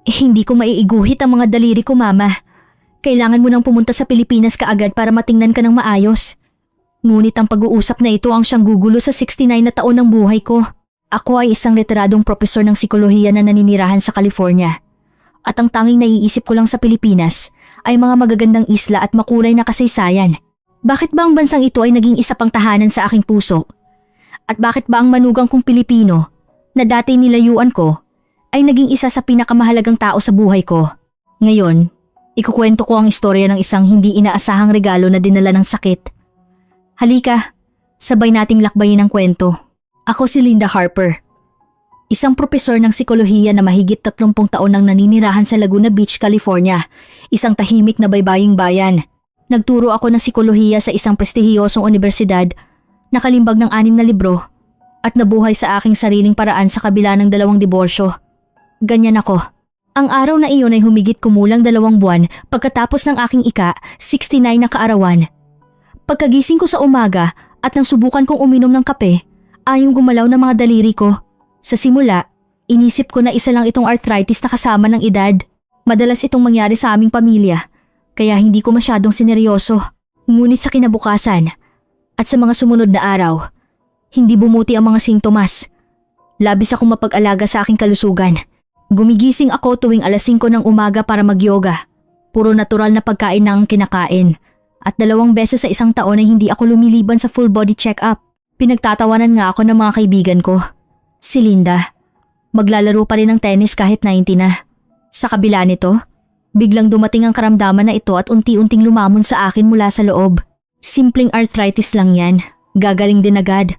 Hindi ko maiiguhit ang mga daliri ko, Mama. Kailangan mo nang pumunta sa Pilipinas kaagad para matingnan ka ng maayos. Ngunit ang pag-uusap na ito ang siyang gugulo sa 69 na taon ng buhay ko. Ako ay isang retiradong propesor ng psikolohiya na naninirahan sa California. At ang tanging naiisip ko lang sa Pilipinas ay mga magagandang isla at makulay na kasaysayan. Bakit ba ang bansang ito ay naging isa pang tahanan sa aking puso? At bakit ba ang manugang kong Pilipino na dati nilayuan ko ay naging isa sa pinakamahalagang tao sa buhay ko? Ngayon, ikukwento ko ang istorya ng isang hindi inaasahang regalo na dinala ng sakit. Halika, sabay nating lakbayin ang kwento. Ako si Linda Harper. Isang propesor ng psikolohiya na mahigit 30 taon nang naninirahan sa Laguna Beach, California. Isang tahimik na baybaying bayan. Nagturo ako ng psikolohiya sa isang prestihiyosong universidad, nakalimbag ng 6 na libro, at nabuhay sa aking sariling paraan sa kabila ng 2 diborsyo. Ganyan ako. Ang araw na iyon ay humigit kumulang 2 buwan pagkatapos ng aking 69 na kaarawan. Pagkagising ko sa umaga at nang subukan kong uminom ng kape, ayong gumalaw ng mga daliri ko. Sa simula, inisip ko na isa lang itong arthritis na kasama ng edad. Madalas itong mangyari sa aming pamilya, kaya hindi ko masyadong sineryoso. Ngunit sa kinabukasan at sa mga sumunod na araw, hindi bumuti ang mga sintomas. Labis akong mapag-alaga sa aking kalusugan. Gumigising ako tuwing alas 5 ng umaga para mag-yoga. Puro natural na pagkain na ang kinakain. At 2 beses sa isang taon ay hindi ako lumiliban sa full body check-up. Pinagtatawanan nga ako ng mga kaibigan ko. Si Linda, maglalaro pa rin ng tennis kahit 90 na. Sa kabila nito, biglang dumating ang karamdaman na ito at unti-unting lumamon sa akin mula sa loob. Simpleng arthritis lang yan, gagaling din agad.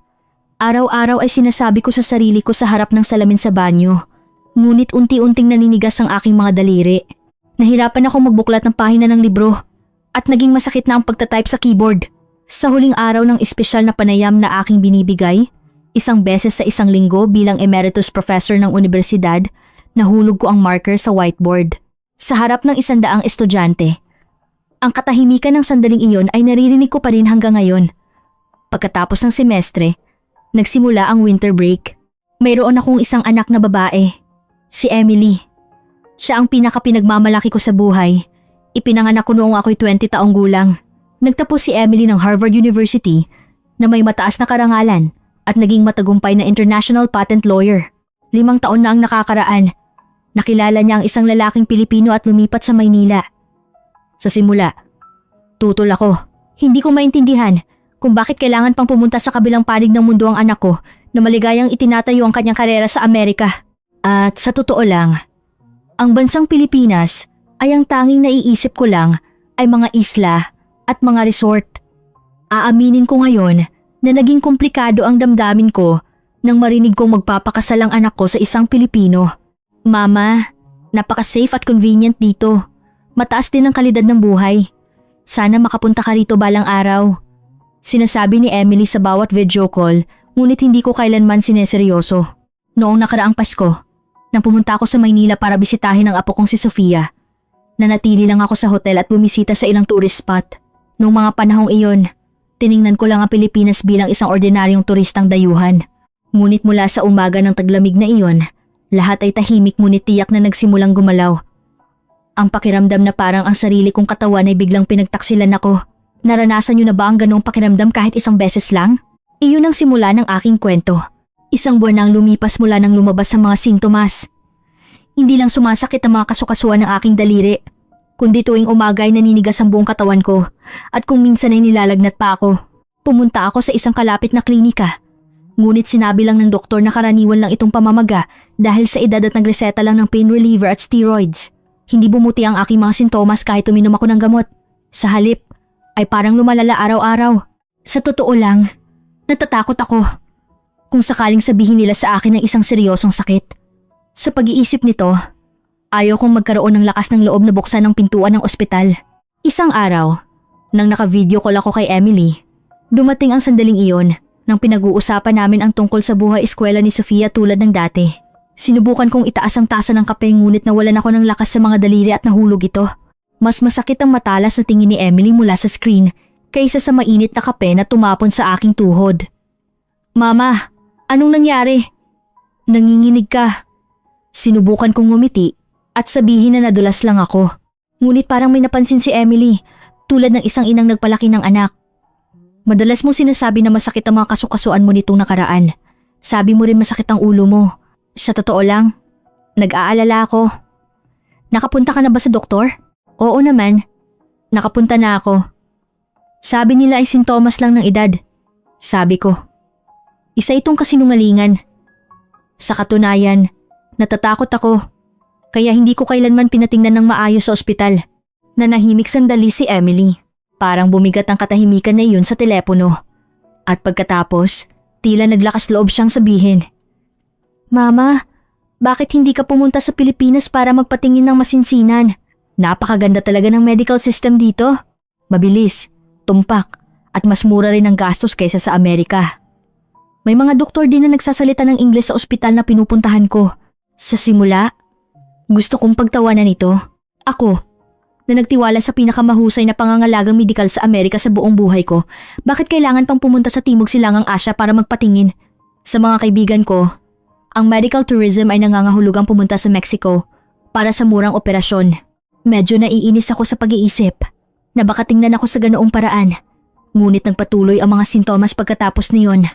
Araw-araw ay sinasabi ko sa sarili ko sa harap ng salamin sa banyo. Ngunit unti-unting naninigas ang aking mga daliri. Nahirapan ako magbuklat ng pahina ng libro. At naging masakit na ang pagtatype sa keyboard. Sa huling araw ng espesyal na panayam na aking binibigay, 1 beses sa 1 linggo bilang emeritus professor ng universidad, nahulog ko ang marker sa whiteboard. Sa harap ng 100 estudyante. Ang katahimikan ng sandaling iyon ay naririnig ko pa rin hanggang ngayon. Pagkatapos ng semestre, nagsimula ang winter break. Mayroon akong isang anak na babae, si Emily. Siya ang pinaka-pinagmamalaki ko sa buhay. Ipinanganak ko noong ako'y 20 taong gulang. Nagtapos si Emily ng Harvard University na may mataas na karangalan at naging matagumpay na international patent lawyer. 5 taon na ang nakakaraan. Nakilala niya ang isang lalaking Pilipino at lumipat sa Maynila. Sa simula, tutol ako. Hindi ko maintindihan kung bakit kailangan pang pumunta sa kabilang panig ng mundo ang anak ko na maligayang itinatayo ang kanyang karera sa Amerika. At sa totoo lang, ang bansang Pilipinas ay ang tanging naiisip ko lang ay mga isla at mga resort. Aaminin ko ngayon na naging komplikado ang damdamin ko nang marinig kong magpapakasal ang anak ko sa isang Pilipino. Mama, napaka-safe at convenient dito. Mataas din ang kalidad ng buhay. Sana makapunta ka rito balang araw. Sinasabi ni Emily sa bawat video call, ngunit hindi ko kailanman sineseryoso. Noong nakaraang Pasko, nang pumunta ako sa Maynila para bisitahin ang apo kong si Sofia, nanatili lang ako sa hotel at bumisita sa ilang tourist spot. Noong mga panahong iyon, tiningnan ko lang ang Pilipinas bilang isang ordinaryong turistang dayuhan. Ngunit mula sa umaga ng taglamig na iyon, lahat ay tahimik ngunit tiyak na nagsimulang gumalaw. Ang pakiramdam na parang ang sarili kong katawan ay biglang pinagtaksilan ako. Naranasan niyo na ba ang ganoong pakiramdam kahit 1 beses lang? Iyon ang simula ng aking kwento. 1 buwan nang lumipas mula nang lumabas sa mga sintomas. Hindi lang sumasakit ang mga kasukasuan ng aking daliri, kundi tuwing umaga ay naninigas ang buong katawan ko at kung minsan ay nilalagnat pa ako. Pumunta ako sa isang kalapit na klinika. Ngunit sinabi lang ng doktor na karaniwan lang itong pamamaga dahil sa edad at nagreseta lang ng pain reliever at steroids. Hindi bumuti ang aking mga sintomas kahit uminom ako ng gamot. Sa halip, ay parang lumalala araw-araw. Sa totoo lang, natatakot ako kung sakaling sabihin nila sa akin ng isang seryosong sakit. Sa pag-iisip nito, ayaw kong magkaroon ng lakas ng loob na buksan ang pintuan ng ospital. Isang araw, nang naka-video call ako kay Emily, dumating ang sandaling iyon nang pinag-uusapan namin ang tungkol sa buhay eskwela ni Sofia tulad ng dati. Sinubukan kong itaas ang tasa ng kape ngunit nawalan ako ng lakas sa mga daliri at nahulog ito. Mas masakit ang matalas na tingin ni Emily mula sa screen kaysa sa mainit na kape na tumapon sa aking tuhod. Mama, anong nangyari? Nanginginig ka. Sinubukan kong ngumiti at sabihin na nadulas lang ako. Ngunit parang may napansin si Emily, tulad ng isang inang nagpalaki ng anak. Madalas mo sinasabi na masakit ang mga kasukasuan mo nitong nakaraan. Sabi mo rin masakit ang ulo mo. Sa totoo lang, nag-aalala ako. Nakapunta ka na ba sa doktor? Oo naman, nakapunta na ako. Sabi nila ay sintomas lang ng edad. Sabi ko, isa itong kasinungalingan. Sa katunayan, natatakot ako. Kaya hindi ko kailanman pinatingnan ng maayos sa ospital. Nanahimik sandali si Emily. Parang bumigat ang katahimikan na iyon sa telepono. At pagkatapos, tila naglakas loob siyang sabihin. Mama, bakit hindi ka pumunta sa Pilipinas para magpatingin ng masinsinan? Napakaganda talaga ng medical system dito. Mabilis, tumpak, at mas mura rin ang gastos kaysa sa Amerika. May mga doktor din na nagsasalita ng Ingles sa ospital na pinupuntahan ko. Sa simula, gusto kong pagtawanan ito. Ako, na nagtiwala sa pinakamahusay na pangangalagang medikal sa Amerika sa buong buhay ko, bakit kailangan pang pumunta sa Timog Silangang Asya para magpatingin? Sa mga kaibigan ko, ang medical tourism ay nangangahulugang pumunta sa Mexico para sa murang operasyon. Medyo naiinis ako sa pag-iisip na baka tingnan ako sa ganoong paraan. Ngunit nagpatuloy ang mga sintomas pagkatapos niyon.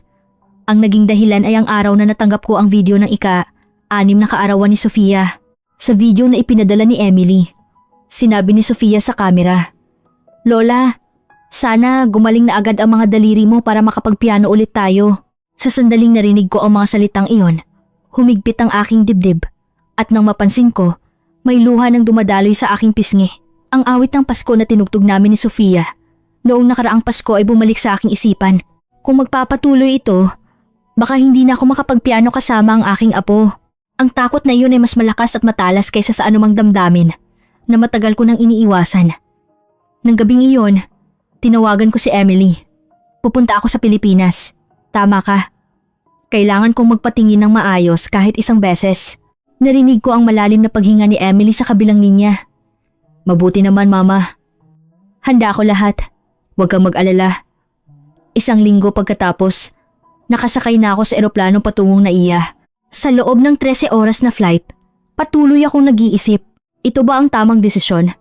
Ang naging dahilan ay ang araw na natanggap ko ang video ng ika-6 na kaarawan ni Sofia. Sa video na ipinadala ni Emily, sinabi ni Sofia sa kamera, Lola, sana gumaling na agad ang mga daliri mo para makapagpiano ulit tayo. Sa sandaling narinig ko ang mga salitang iyon, humigpit ang aking dibdib at nang mapansin ko, may luha nang dumadaloy sa aking pisngi. Ang awit ng Pasko na tinugtog namin ni Sofia noong nakaraang Pasko ay bumalik sa aking isipan. Kung magpapatuloy ito, baka hindi na ako makapagpiano kasama ang aking apo. Ang takot na iyon ay mas malakas at matalas kaysa sa anumang damdamin na matagal ko nang iniiwasan. Nang gabing iyon, tinawagan ko si Emily. Pupunta ako sa Pilipinas. Tama ka. Kailangan kong magpatingin ng maayos kahit isang beses. Narinig ko ang malalim na paghinga ni Emily sa kabilang linya. Mabuti naman, Mama. Handa ako lahat. Huwag kang mag-alala. Isang linggo pagkatapos, nakasakay na ako sa eroplano patungong Naiya. Sa loob ng 13 oras na flight, patuloy akong nag-iisip. Ito ba ang tamang desisyon?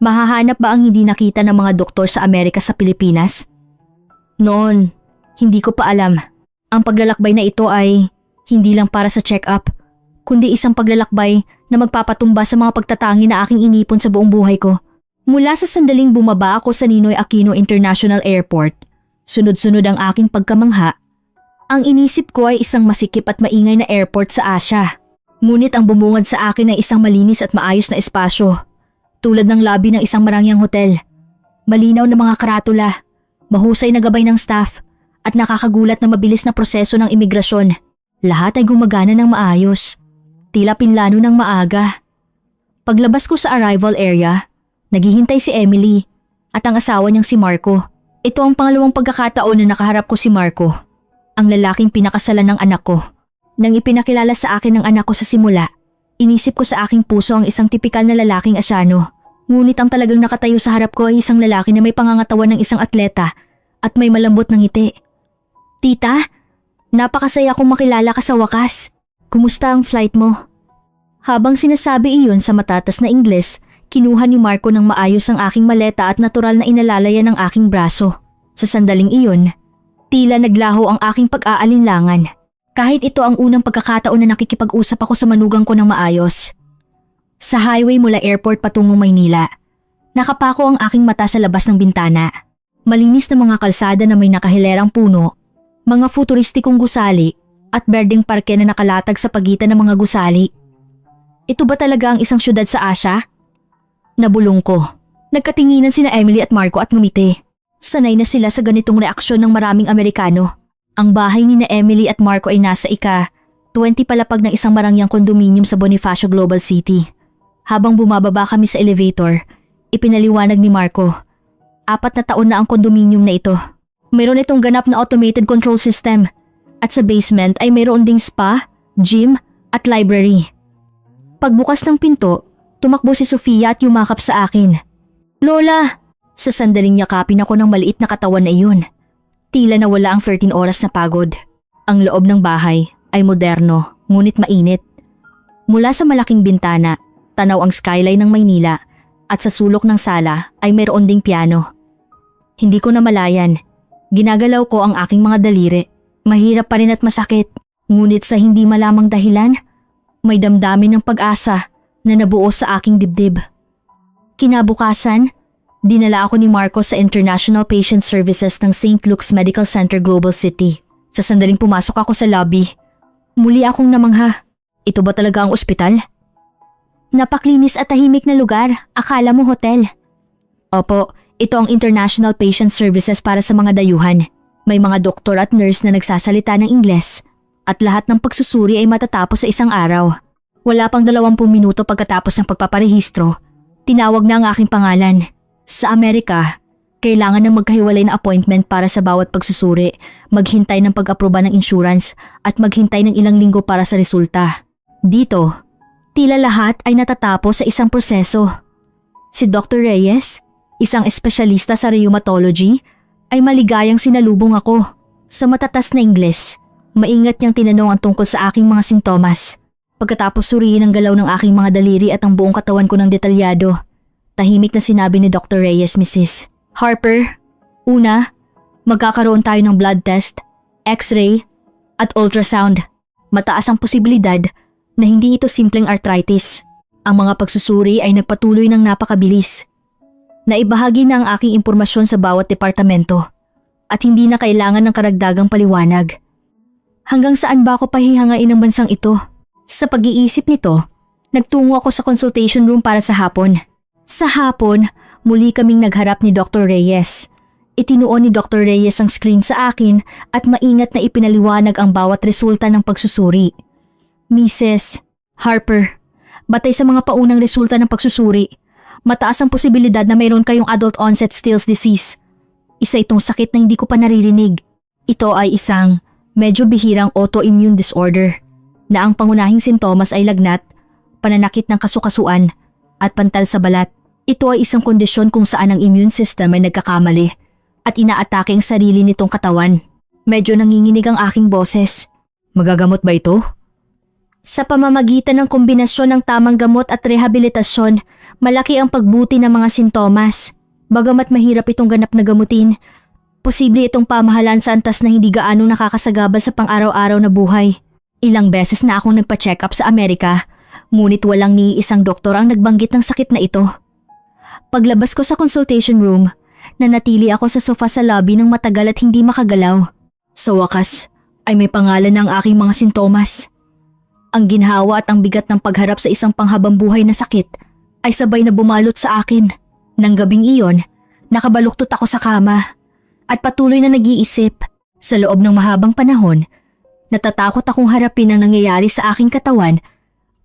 Mahahanap ba ang hindi nakita ng mga doktor sa Amerika sa Pilipinas? Noon, hindi ko pa alam. Ang paglalakbay na ito ay hindi lang para sa check-up, kundi isang paglalakbay na magpapatumba sa mga pagtatangi na aking inipon sa buong buhay ko. Mula sa sandaling bumaba ako sa Ninoy Aquino International Airport, sunod-sunod ang aking pagkamangha. Ang inisip ko ay isang masikip at maingay na airport sa Asya. Ngunit ang bumungad sa akin ay isang malinis at maayos na espasyo, tulad ng lobby ng isang marangyang hotel. Malinaw na mga karatula, mahusay na gabay ng staff, at nakakagulat na mabilis na proseso ng imigrasyon. Lahat ay gumagana ng maayos, tila pinlano ng maaga. Paglabas ko sa arrival area, naghihintay si Emily at ang asawa niyang si Marco. Ito ang pangalawang pagkakataon na nakaharap ko si Marco, ang lalaking pinakasalan ng anak ko. Nang ipinakilala sa akin ng anak ko sa simula, inisip ko sa aking puso ang isang tipikal na lalaking Asyano. Ngunit ang talagang nakatayo sa harap ko ay isang lalaki na may pangangatawan ng isang atleta at may malambot na ngiti. Tita, napakasaya kong makilala ka sa wakas. Kumusta ang flight mo? Habang sinasabi iyon sa matatas na Ingles, kinuha ni Marco ng maayos ang aking maleta at natural na inalalayan ng aking braso. Sa sandaling iyon, tila naglaho ang aking pag-aalinlangan. Kahit ito ang unang pagkakataon na nakikipag-usap ako sa manugang ko ng maayos. Sa highway mula airport patungong Maynila, nakapako ang aking mata sa labas ng bintana. Malinis na mga kalsada na may nakahilerang puno, mga futuristikong gusali at berdeng parke na nakalatag sa pagitan ng mga gusali. Ito ba talaga ang isang syudad sa Asya? Nabulong ko. Nagkatinginan sina Emily at Marco at ngumiti. Sanay na sila sa ganitong reaksyon ng maraming Amerikano. Ang bahay ni na Emily at Marco ay nasa ika-20 palapag ng isang marangyang kondominium sa Bonifacio Global City. Habang bumababa kami sa elevator, ipinaliwanag ni Marco. 4 na taon na ang kondominium na ito. Mayroon itong ganap na automated control system. At sa basement ay mayroon ding spa, gym at library. Pagbukas ng pinto, tumakbo si Sofia at yumakap sa akin. Lola! Sa sandaling yakapin ako ng maliit na katawan na iyon. Tila nawala ang 13 oras na pagod. Ang loob ng bahay ay moderno, ngunit mainit. Mula sa malaking bintana, tanaw ang skyline ng Maynila at sa sulok ng sala ay mayroon ding piano. Hindi ko na malayan. Ginagalaw ko ang aking mga daliri. Mahirap pa rin at masakit. Ngunit sa hindi malamang dahilan, may damdamin ng pag-asa na nabuo sa aking dibdib. Kinabukasan, dinala ako ni Marco sa International Patient Services ng St. Luke's Medical Center Global City. Sa sandaling pumasok ako sa lobby, muli akong namangha. Ito ba talaga ang ospital? Napaklinis at tahimik na lugar. Akala mo hotel. Opo, ito ang International Patient Services para sa mga dayuhan. May mga doktor at nurse na nagsasalita ng Ingles at lahat ng pagsusuri ay matatapos sa isang araw. Wala pang 20 minuto pagkatapos ng pagpaparehistro, tinawag na ang aking pangalan. Sa Amerika, kailangan ng magkahiwalay na appointment para sa bawat pagsusuri, maghintay ng pag-aproba ng insurance at maghintay ng ilang linggo para sa resulta. Dito, tila lahat ay natatapos sa isang proseso. Si Dr. Reyes, isang espesyalista sa rheumatology, ay maligayang sinalubong ako. Sa matatas na Ingles, maingat niyang tinanong ang tungkol sa aking mga sintomas. Pagkatapos suriin ang galaw ng aking mga daliri at ang buong katawan ko ng detalyado, tahimik na sinabi ni Dr. Reyes, Mrs. Harper, una, magkakaroon tayo ng blood test, x-ray, at ultrasound. Mataas ang posibilidad na hindi ito simpleng arthritis. Ang mga pagsusuri ay nagpatuloy ng napakabilis. Naibahagi na ang aking impormasyon sa bawat departamento at hindi na kailangan ng karagdagang paliwanag. Hanggang saan ba ako pahihangain ng bansang ito? Sa pag-iisip nito, nagtungo ako sa consultation room para sa hapon. Sa hapon, muli kaming nagharap ni Dr. Reyes. Itinuon ni Dr. Reyes ang screen sa akin at maingat na ipinaliwanag ang bawat resulta ng pagsusuri. Mrs. Harper, batay sa mga paunang resulta ng pagsusuri, mataas ang posibilidad na mayroon kayong adult onset Still's disease. Isa itong sakit na hindi ko pa naririnig. Ito ay isang medyo bihirang autoimmune disorder na ang pangunahing sintomas ay lagnat, pananakit ng kasukasuan at pantal sa balat. Ito ay isang kondisyon kung saan ang immune system ay nagkakamali at inaatake ang sarili nitong katawan. Medyo nanginginig ang aking boses. Magagamot ba ito? Sa pamamagitan ng kombinasyon ng tamang gamot at rehabilitasyon, malaki ang pagbuti ng mga sintomas. Bagamat mahirap itong ganap na gamutin, posible itong pamahalaan sa antas na hindi gaanong nakakasagabal sa pang-araw-araw na buhay. Ilang beses na akong nagpa-check up sa Amerika, ngunit walang ni isang doktor ang nagbanggit ng sakit na ito. Paglabas ko sa consultation room, nanatili ako sa sofa sa lobby ng matagal at hindi makagalaw. Sa wakas, ay may pangalan ng aking mga sintomas. Ang ginhawa at ang bigat ng pagharap sa isang panghabang buhay na sakit ay sabay na bumalot sa akin. Nang gabing iyon, nakabaluktot ako sa kama at patuloy na nag-iisip. Sa loob ng mahabang panahon, natatakot akong harapin ang nangyayari sa aking katawan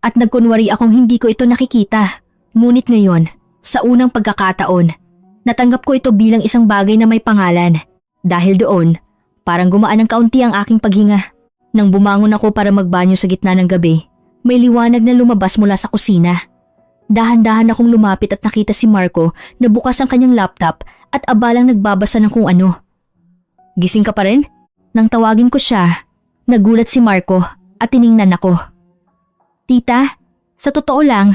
at nagkunwari akong hindi ko ito nakikita. Ngunit ngayon, sa unang pagkakataon, natanggap ko ito bilang isang bagay na may pangalan. Dahil doon, parang gumaan ng kaunti ang aking paghinga. Nang bumangon ako para magbanyo sa gitna ng gabi, may liwanag na lumabas mula sa kusina. Dahan-dahan akong lumapit at nakita si Marco na bukas ang kanyang laptop at abalang nagbabasa ng kung ano. Gising ka pa rin? Nang tawagin ko siya, nagulat si Marco at tiningnan ako. Tita, sa totoo lang,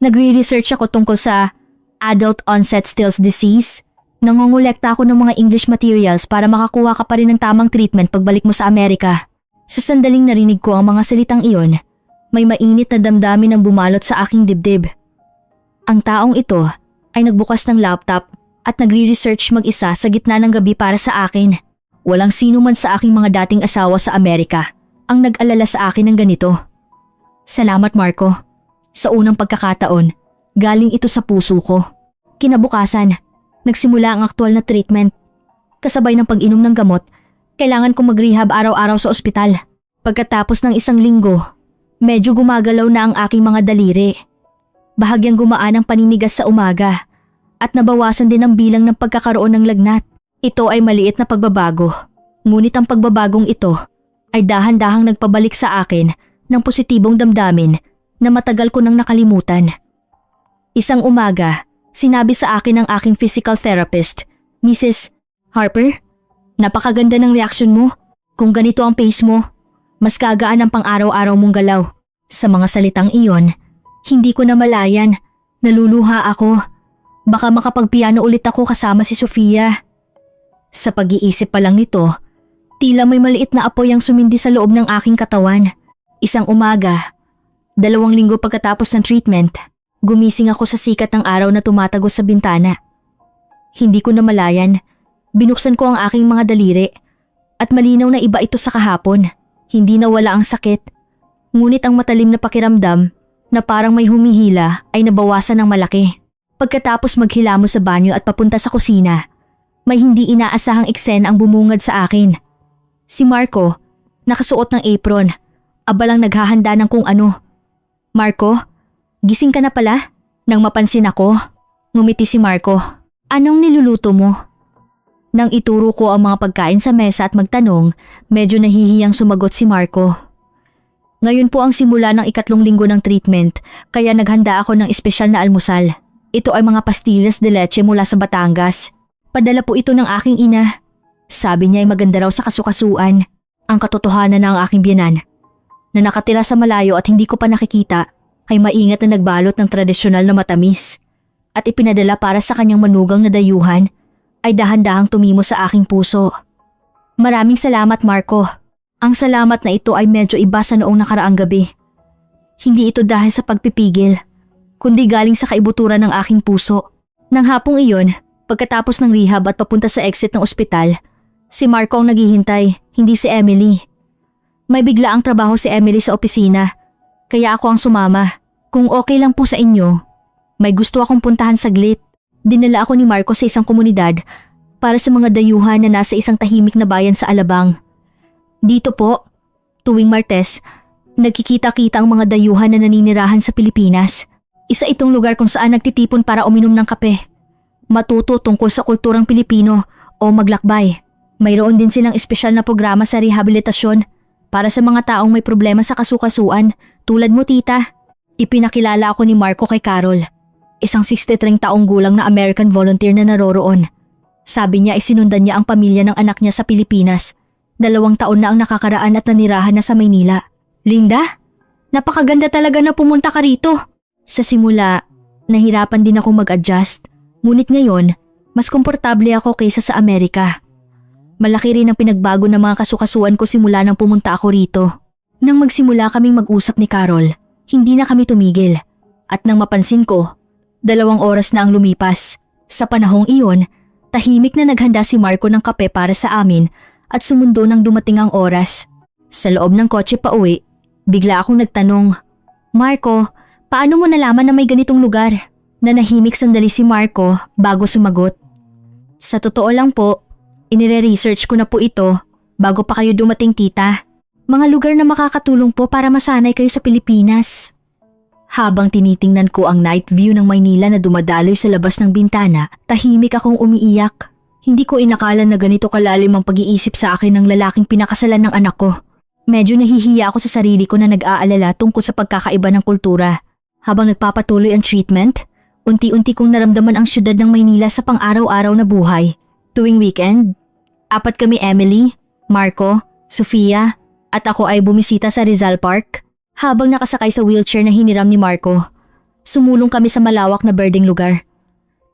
nagre-research ako tungkol sa adult onset Still's disease. Nangongolekta ako ng mga English materials para makakuha ka pa rin ng tamang treatment pagbalik mo sa Amerika. Sa sandaling narinig ko ang mga salitang iyon, may mainit na damdamin ang bumalot sa aking dibdib. Ang taong ito ay nagbukas ng laptop at nagre-research mag-isa sa gitna ng gabi para sa akin. Walang sino man sa aking mga dating asawa sa Amerika ang nag-alala sa akin ng ganito. Salamat Marco. Sa unang pagkakataon, galing ito sa puso ko. Kinabukasan, nagsimula ang aktual na treatment. Kasabay ng pag-inom ng gamot, kailangan kong mag-rehab araw-araw sa ospital. Pagkatapos ng isang linggo, medyo gumagalaw na ang aking mga daliri. Bahagyang gumaan ang paninigas sa umaga at nabawasan din ang bilang ng pagkakaroon ng lagnat. Ito ay maliit na pagbabago, ngunit ang pagbabagong ito ay dahan-dahang nagpabalik sa akin ng positibong damdamin na matagal ko nang nakalimutan. Isang umaga, sinabi sa akin ng aking physical therapist, Mrs. Harper, napakaganda ng reaksyon mo. Kung ganito ang pace mo, mas kagaan ang pang-araw-araw mong galaw. Sa mga salitang iyon, Hindi ko na malayan. Naluluha ako. Baka makapagpiano ulit ako kasama si Sofia. Sa pag-iisip pa lang nito, tila may maliit na apoy ang sumindi sa loob ng aking katawan. Isang umaga, 2 linggo pagkatapos ng treatment, gumising ako sa sikat ng araw na tumatagos sa bintana. Hindi ko na malayan. Binuksan ko ang aking mga daliri at malinaw na iba ito sa kahapon. Hindi na wala ang sakit. Ngunit ang matalim na pakiramdam na parang may humihila ay nabawasan ng malaki. Pagkatapos maghilamos sa banyo at papunta sa kusina, may hindi inaasahang eksena ang bumungad sa akin. Si Marco, nakasuot ng apron, abalang naghahanda ng kung ano. Marco, gising ka na pala? Nang mapansin ako, ngumiti si Marco. Anong niluluto mo? Nang ituro ko ang mga pagkain sa mesa at magtanong, medyo nahihiyang sumagot si Marco. Ngayon po ang simula ng 3 linggo ng treatment, kaya naghanda ako ng espesyal na almusal. Ito ay mga pastillas de leche mula sa Batangas. Padala po ito ng aking ina. Sabi niya ay maganda raw sa kasukasuan. Ang katotohanan ng aking biyenan, na nakatira sa malayo at hindi ko pa nakikita, ay maingat na nagbalot ng tradisyonal na matamis. At ipinadala para sa kanyang manugang na dayuhan, ay dahan-dahang tumimo sa aking puso. Maraming salamat, Marco. Ang salamat na ito ay medyo iba sa noong nakaraang gabi. Hindi ito dahil sa pagpipigil, kundi galing sa kaibuturan ng aking puso. Nang hapong iyon, pagkatapos ng rehab at papunta sa exit ng ospital, si Marco ang naghihintay, hindi si Emily. May bigla ang trabaho si Emily sa opisina, kaya ako ang sumama. Kung okay lang po sa inyo, may gusto akong puntahan saglit. Dinala ako ni Marco sa isang komunidad para sa mga dayuhan na nasa isang tahimik na bayan sa Alabang. Dito po, tuwing Martes, nagkikita-kita ang mga dayuhan na naninirahan sa Pilipinas. Isa itong lugar kung saan nagtitipon para uminom ng kape, matuto tungkol sa kulturang Pilipino o maglakbay. Mayroon din silang espesyal na programa sa rehabilitasyon para sa mga taong may problema sa kasukasuan tulad mo, tita. Ipinakilala ako ni Marco kay Carol, isang 63 taong gulang na American volunteer na naroroon. Sabi niya ay sinundan niya ang pamilya ng anak niya sa Pilipinas. 2 taon na ang nakakaraan at nanirahan na sa Maynila. Linda, napakaganda talaga na pumunta ka rito. Sa simula, nahirapan din ako mag-adjust. Ngunit ngayon, mas komportable ako kaysa sa Amerika. Malaki rin ang pinagbago ng mga kasukasuan ko simula nang pumunta ako rito. Nang magsimula kaming mag-usap ni Carol, hindi na kami tumigil. At nang mapansin ko, 2 oras na ang lumipas. Sa panahong iyon, tahimik na naghanda si Marco ng kape para sa amin at sumundo nang dumating ang oras. Sa loob ng kotse pa uwi, bigla akong nagtanong, Marco, paano mo nalaman na may ganitong lugar? Nanahimik sandali si Marco bago sumagot. Sa totoo lang po, inire-research ko na po ito bago pa kayo dumating, tita. Mga lugar na makakatulong po para masanay kayo sa Pilipinas. Habang tinitingnan ko ang night view ng Maynila na dumadaloy sa labas ng bintana, tahimik akong umiiyak. Hindi ko inakala na ganito kalalim ang pag-iisip sa akin ng lalaking pinakasalan ng anak ko. Medyo nahihiya ako sa sarili ko na nag-aalala tungkol sa pagkakaiba ng kultura. Habang nagpapatuloy ang treatment, unti-unti kong naramdaman ang syudad ng Maynila sa pang-araw-araw na buhay. Tuwing weekend, 4 kami, Emily, Marco, Sofia, at ako ay bumisita sa Rizal Park. Habang nakasakay sa wheelchair na hiniram ni Marco, sumulong kami sa malawak na birding lugar.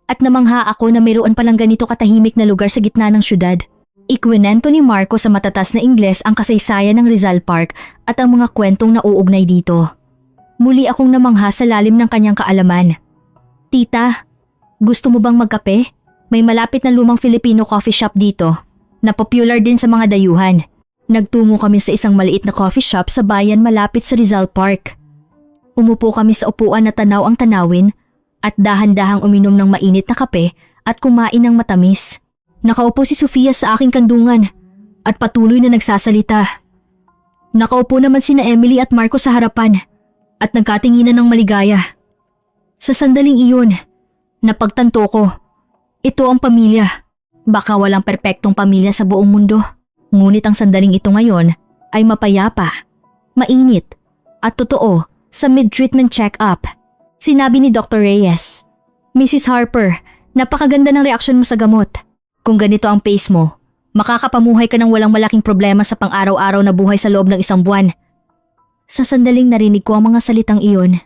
At namangha ako na mayroon palang ganito katahimik na lugar sa gitna ng syudad. Ikwinento ni Marco sa matatas na Ingles ang kasaysayan ng Rizal Park at ang mga kwentong nauugnay dito. Muli akong namangha sa lalim ng kanyang kaalaman. Tita, gusto mo bang magkape? May malapit na lumang Filipino coffee shop dito, na popular din sa mga dayuhan. Nagtungo kami sa isang maliit na coffee shop sa bayan malapit sa Rizal Park. Umupo kami sa upuan na tanaw ang tanawin at dahan-dahang uminom ng mainit na kape at kumain ng matamis. Nakaupo si Sofia sa aking kandungan at patuloy na nagsasalita. Nakaupo naman sina Emily at Marco sa harapan at nagkatinginan ng maligaya. Sa sandaling iyon, napagtanto ko, ito ang pamilya. Baka walang perpektong pamilya sa buong mundo. Ngunit ang sandaling ito ngayon ay mapayapa, mainit at totoo sa mid-treatment check-up. Sinabi ni Dr. Reyes, Mrs. Harper, napakaganda ng reaksyon mo sa gamot. Kung ganito ang pace mo, makakapamuhay ka ng walang malaking problema sa pang-araw-araw na buhay sa loob ng 1 buwan. Sa sandaling narinig ko ang mga salitang iyon,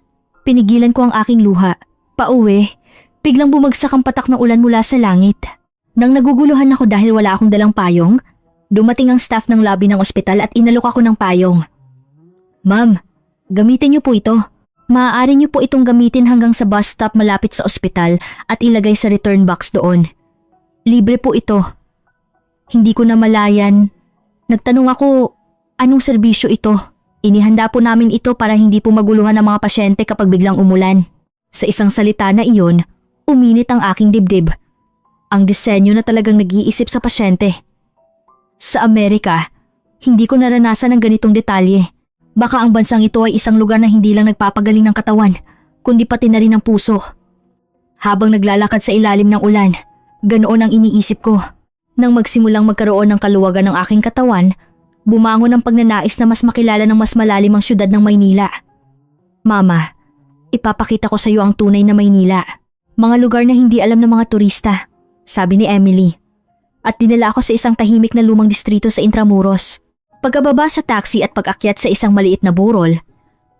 Pinigilan ko ang aking luha. Pauwi, biglang bumagsak ang patak na ulan mula sa langit. Nang naguguluhan ako dahil wala akong dalang payong, dumating ang staff ng lobby ng ospital at inalok ako ng payong. Ma'am, gamitin niyo po ito. Maaari niyo po itong gamitin hanggang sa bus stop malapit sa ospital at ilagay sa return box doon. Libre po ito. Hindi ko na malayan. Nagtanong ako, anong serbisyo ito? Inihanda po namin ito para hindi po maguluhan ang mga pasyente kapag biglang umulan. Sa isang salita na iyon, uminit ang aking dibdib. Ang disenyo na talagang nag-iisip sa pasyente. Sa Amerika, hindi ko naranasan ang ganitong detalye. Baka ang bansang ito ay isang lugar na hindi lang nagpapagaling ng katawan, kundi pati na rin ng puso. Habang naglalakad sa ilalim ng ulan, ganoon ang iniisip ko. Nang magsimulang magkaroon ng kaluwagan ng aking katawan, bumangon ang pagnanais na mas makilala ng mas malalim ang syudad ng Maynila. Mama, ipapakita ko sa iyo ang tunay na Maynila. Mga lugar na hindi alam ng mga turista, sabi ni Emily. At dinala ako sa isang tahimik na lumang distrito sa Intramuros. Pagkababa sa taxi at pag-akyat sa isang maliit na burol,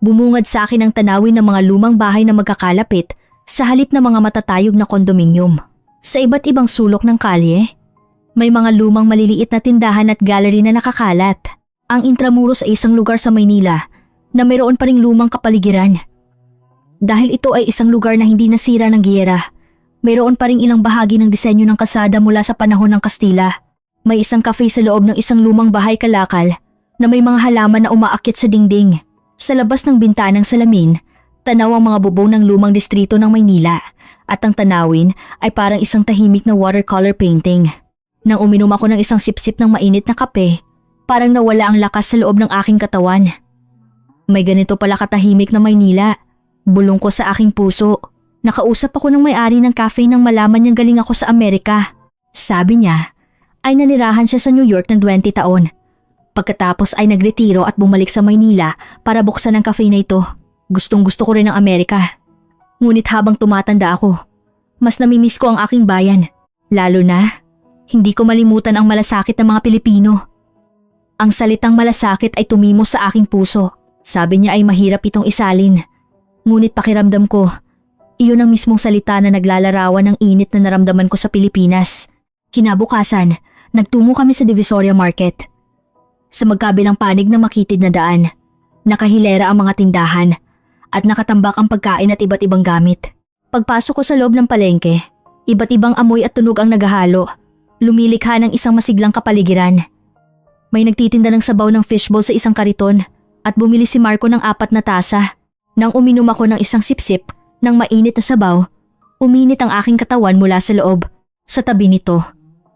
bumungad sa akin ang tanawin ng mga lumang bahay na magkakalapit sa halip na mga matatayog na kondominium. Sa iba't ibang sulok ng kalye, may mga lumang maliliit na tindahan at gallery na nakakalat. Ang Intramuros ay isang lugar sa Maynila na mayroon pa ring lumang kapaligiran. Dahil ito ay isang lugar na hindi nasira ng giyera, mayroon pa ring ilang bahagi ng disenyo ng kalsada mula sa panahon ng Kastila. May isang cafe sa loob ng isang lumang bahay kalakal na may mga halaman na umaakyat sa dingding. Sa labas ng bintanang salamin, tanaw ang mga bubong ng lumang distrito ng Maynila at ang tanawin ay parang isang tahimik na watercolor painting. Nang uminom ako ng isang sipsip ng mainit na kape, parang nawala ang lakas sa loob ng aking katawan. May ganito pala katahimik na Maynila, bulong ko sa aking puso. Nakausap ako ng may-ari ng cafe nang malaman niyang galing ako sa Amerika. Sabi niya, ay nanirahan siya sa New York ng 20 taon. Pagkatapos ay nagretiro at bumalik sa Maynila para buksan ang cafe na ito. Gustong gusto ko rin ang Amerika. Ngunit habang tumatanda ako, mas namimiss ko ang aking bayan. Lalo na, hindi ko malimutan ang malasakit ng mga Pilipino. Ang salitang malasakit ay tumimos sa aking puso. Sabi niya ay mahirap itong isalin. Ngunit pakiramdam ko, iyon ang mismong salita na naglalarawan ng init na naramdaman ko sa Pilipinas. Kinabukasan, nagtungo kami sa Divisoria Market. Sa magkabilang panig ng makitid na daan, nakahilera ang mga tindahan at nakatambak ang pagkain at iba't ibang gamit. Pagpasok ko sa loob ng palengke, iba't ibang amoy at tunog ang naghahalo, lumilikha ng isang masiglang kapaligiran. May nagtitinda ng sabaw ng fishbowl sa isang kariton at bumili si Marco ng 4 na tasa. Nang uminom ako ng isang sipsip ng mainit na sabaw, uminit ang aking katawan mula sa loob. Sa tabi nito,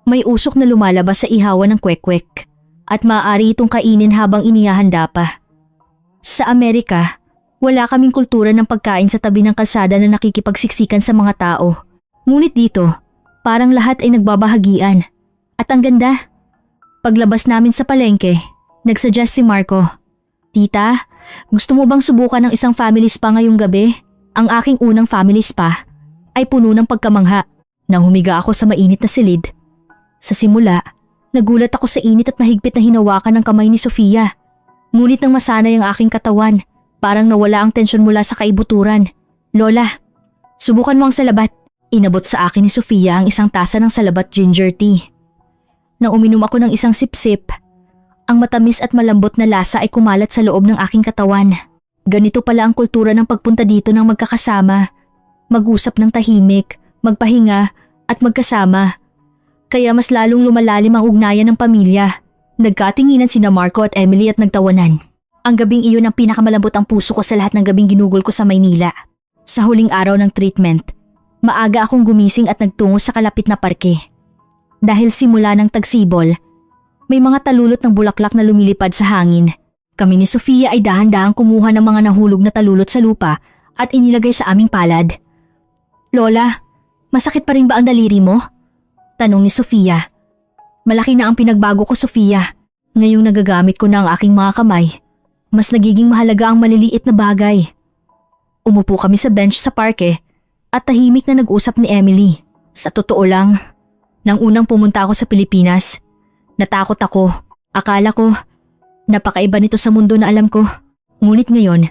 may usok na lumalabas sa ihawan ng kwek-kwek at maaari itong kainin habang inihahanda pa. Sa Amerika, wala kaming kultura ng pagkain sa tabi ng kalsada na nakikipagsiksikan sa mga tao. Ngunit dito, parang lahat ay nagbabahagian. At ang ganda. Paglabas namin sa palengke, nagsuggest si Marco, "Tita, gusto mo bang subukan ng isang family spa ngayong gabi?" Ang aking unang family spa ay puno ng pagkamangha. Nang humiga ako sa mainit na silid, sa simula, nagulat ako sa init at mahigpit na hinawakan ng kamay ni Sofia. Ngunit nang masanay ang aking katawan, parang nawala ang tensyon mula sa kaibuturan. "Lola, subukan mo ang salabat." Inabot sa akin ni Sofia ang isang tasa ng salabat ginger tea. Nang uminom ako ng isang sipsip, ang matamis at malambot na lasa ay kumalat sa loob ng aking katawan. Ganito pala ang kultura ng pagpunta dito ng magkakasama. Mag-usap ng tahimik, magpahinga at magkasama. Kaya mas lalong lumalalim ang ugnayan ng pamilya. Nagkatinginan sina Marco at Emily at nagtawanan. Ang gabing iyon ang pinakamalambot ang puso ko sa lahat ng gabing ginugol ko sa Maynila. Sa huling araw ng treatment, maaga akong gumising at nagtungo sa kalapit na parke. Dahil simula ng tagsibol, may mga talulot ng bulaklak na lumilipad sa hangin. Kami ni Sofia ay dahan-dahang kumuha ng mga nahulog na talulot sa lupa at inilagay sa aming palad. "Lola, masakit pa rin ba ang daliri mo?" Tanong ni Sofia. "Malaki na ang pinagbago ko, Sofia. Ngayong nagagamit ko na ang aking mga kamay, mas nagiging mahalaga ang maliliit na bagay." Umupo kami sa bench sa parke at tahimik na nag-usap ni Emily. Sa totoo lang, nang unang pumunta ako sa Pilipinas, natakot ako. Akala ko, napakaiba nito sa mundo na alam ko. Ngunit ngayon,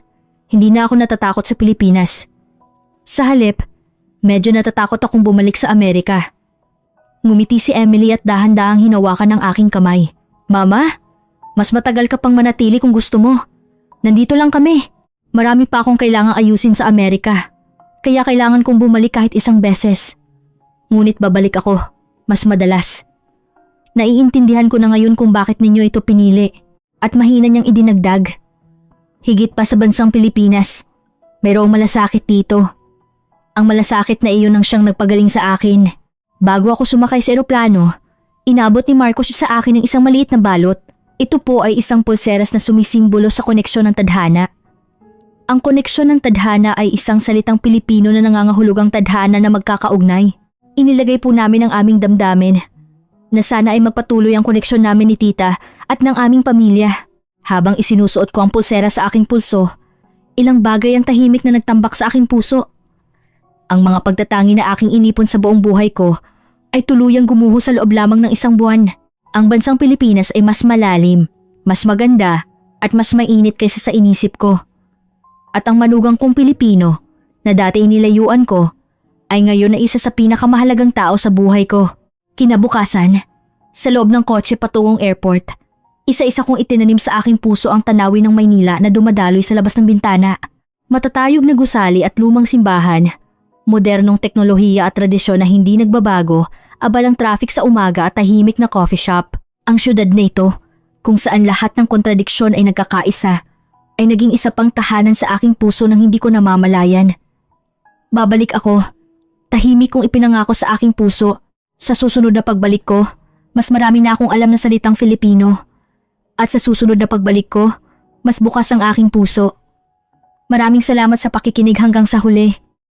Hindi na ako natatakot sa Pilipinas. Sa halip, medyo natatakot akong bumalik sa Amerika. Ngumiti si Emily at dahan-dahang hinawakan ang aking kamay. Mama, mas matagal ka pang manatili kung gusto mo. Nandito lang kami. Marami pa akong kailangang ayusin sa Amerika. Kaya kailangan kong bumalik kahit isang beses. Ngunit babalik ako, mas madalas. Naiintindihan ko na ngayon kung bakit ninyo ito pinili at mahina niyang idinagdag. Higit pa sa bansang Pilipinas, mayroong malasakit dito. Ang malasakit na iyon ang siyang nagpagaling sa akin. Bago ako sumakay sa eroplano, inabot ni Marcos sa akin ng isang maliit na balot. Ito po ay isang pulseras na sumisimbolo sa koneksyon ng tadhana. Ang koneksyon ng tadhana ay isang salitang Pilipino na nangangahulugang tadhana na magkakaugnay. Inilagay po namin ang aming damdamin na sana ay magpatuloy ang koneksyon namin ni tita at ng aming pamilya. Habang isinusuot ko ang pulsera sa aking pulso, ilang bagay ang tahimik na nagtambak sa aking puso. Ang mga pagtatangi na aking inipon sa buong buhay ko ay tuluyang gumuho sa loob lamang ng isang buwan. Ang bansang Pilipinas ay mas malalim, mas maganda at mas mainit kaysa sa inisip ko. At ang manugang kong Pilipino na dati inilayuan ko ay ngayon na isa sa pinakamahalagang tao sa buhay ko. Kinabukasan, sa loob ng kotse patungong airport, isa-isa kong itinanim sa aking puso ang tanawin ng Maynila na dumadaloy sa labas ng bintana. Matatayog na gusali at lumang simbahan, modernong teknolohiya at tradisyon na hindi nagbabago, abalang traffic sa umaga at tahimik na coffee shop. Ang syudad na ito, kung saan lahat ng kontradiksyon ay nagkakaisa, ay naging isa pang tahanan sa aking puso nang hindi ko namamalayan. Babalik ako. Tahimik kong ipinangako sa aking puso. Sa susunod na pagbalik ko, mas marami na akong alam na salitang Filipino. At sa susunod na pagbalik ko, mas bukas ang aking puso. Maraming salamat sa pakikinig hanggang sa huli.